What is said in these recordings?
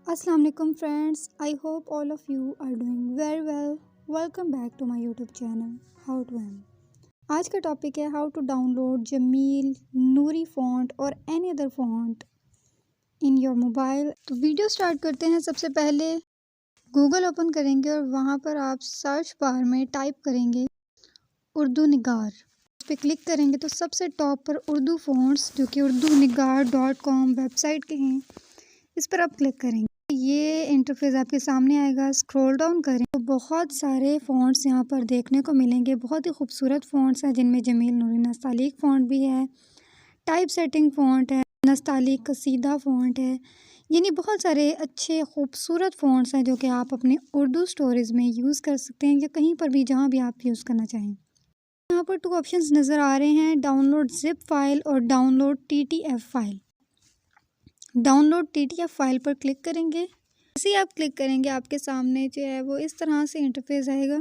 अस्सलाम वालेकुम friends, I hope all of you are doing very well. Welcome back to my YouTube channel how to M. आज का topic है how to download Jameel, Noori font और any other font in your mobile. तो video start करते हैं। सबसे पहले Google open करेंगे और वहाँ पर आप सर्च बार में टाइप करेंगे उर्दू निगार। उस पर क्लिक करेंगे तो सबसे टॉप पर उर्दू फ़ॉन्ट्स जो कि urduनिगार.com वेबसाइट के हैं, इस पर आप क्लिक करेंगे। ये इंटरफेस आपके सामने आएगा। स्क्रॉल डाउन करें तो बहुत सारे फ़ॉन्ट्स यहाँ पर देखने को मिलेंगे। बहुत ही खूबसूरत फ़ॉन्ट्स हैं जिनमें जमील नूरी नस्तालिक फ़ॉन्ट भी है, टाइप सेटिंग फ़ॉन्ट है, नस्तालिक कसीदा फ़ॉन्ट है। यानी बहुत सारे अच्छे खूबसूरत फ़ॉन्ट्स हैं जो कि आप अपने उर्दू स्टोरीज़ में यूज़ कर सकते हैं या कहीं पर भी जहाँ भी आप यूज़ करना चाहें। यहाँ पर 2 ऑप्शंस नज़र आ रहे हैं, डाउनलोड ज़िप फ़ाइल और download TTF file. Download TTF file पर क्लिक करेंगे। जैसे ही आप क्लिक करेंगे आपके सामने जो है वो इस तरह से इंटरफेस आएगा।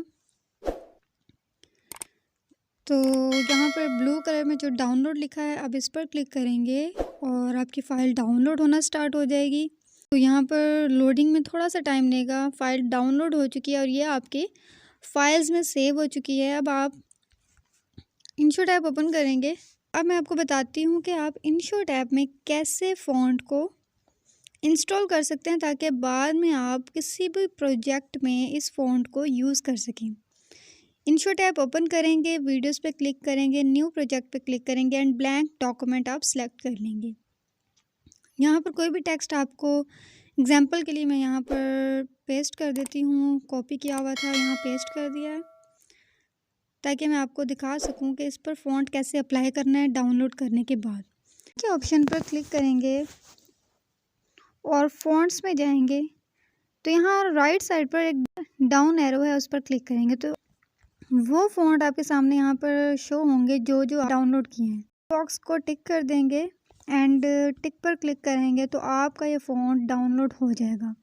तो यहाँ पर ब्लू कलर में जो डाउनलोड लिखा है, अब इस पर क्लिक करेंगे और आपकी फ़ाइल डाउनलोड होना स्टार्ट हो जाएगी। तो यहाँ पर लोडिंग में थोड़ा सा टाइम लेगा। फ़ाइल डाउनलोड हो चुकी है और ये आपके फाइल्स में सेव हो चुकी है। अब आप इंशॉट ऐप ओपन करेंगे। अब मैं आपको बताती हूँ कि आप इंशॉट ऐप में कैसे फ़ॉन्ट को इंस्टॉल कर सकते हैं ताकि बाद में आप किसी भी प्रोजेक्ट में इस फ़ॉन्ट को यूज़ कर सकें। इंशॉट ऐप ओपन करेंगे, वीडियोस पे क्लिक करेंगे, न्यू प्रोजेक्ट पे क्लिक करेंगे एंड ब्लैंक डॉक्यूमेंट आप सेलेक्ट कर लेंगे। यहाँ पर कोई भी टेक्स्ट आपको एग्जांपल के लिए मैं यहाँ पर पेस्ट कर देती हूँ। कॉपी किया हुआ था, यहाँ पेस्ट कर दिया है ताकि मैं आपको दिखा सकूँ कि इस पर फ़ॉन्ट कैसे अप्लाई करना है डाउनलोड करने के बाद। के ऑप्शन पर क्लिक करेंगे और फ़ॉन्ट्स में जाएंगे तो यहाँ राइट साइड पर एक डाउन एरो है, उस पर क्लिक करेंगे तो वो फ़ॉन्ट आपके सामने यहाँ पर शो होंगे जो आप डाउनलोड किए हैं। बॉक्स को टिक कर देंगे एंड टिक पर क्लिक करेंगे तो आपका ये फ़ॉन्ट डाउनलोड हो जाएगा।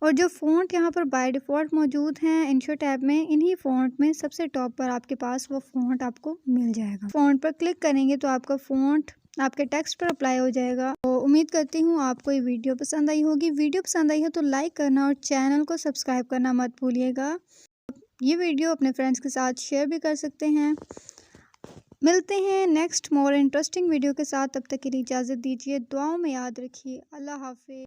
और जो फ़ॉन्ट यहाँ पर बाय डिफ़ॉल्ट मौजूद हैं इंशॉट ऐप में, इन्हीं फ़ॉन्ट में सबसे टॉप पर आपके पास वो फ़ॉन्ट आपको मिल जाएगा। फ़ॉन्ट पर क्लिक करेंगे तो आपका फ़ॉन्ट आपके टेक्स्ट पर अप्लाई हो जाएगा। तो उम्मीद करती हूँ आपको ये वीडियो पसंद आई होगी। वीडियो पसंद आई हो तो लाइक करना और चैनल को सब्सक्राइब करना मत भूलिएगा। ये वीडियो अपने फ्रेंड्स के साथ शेयर भी कर सकते हैं। मिलते हैं नेक्स्ट मोर इंटरेस्टिंग वीडियो के साथ। तब तक के लिए इजाज़त दीजिए। दुआओं में याद रखिए। अल्लाह हाफ़िज़।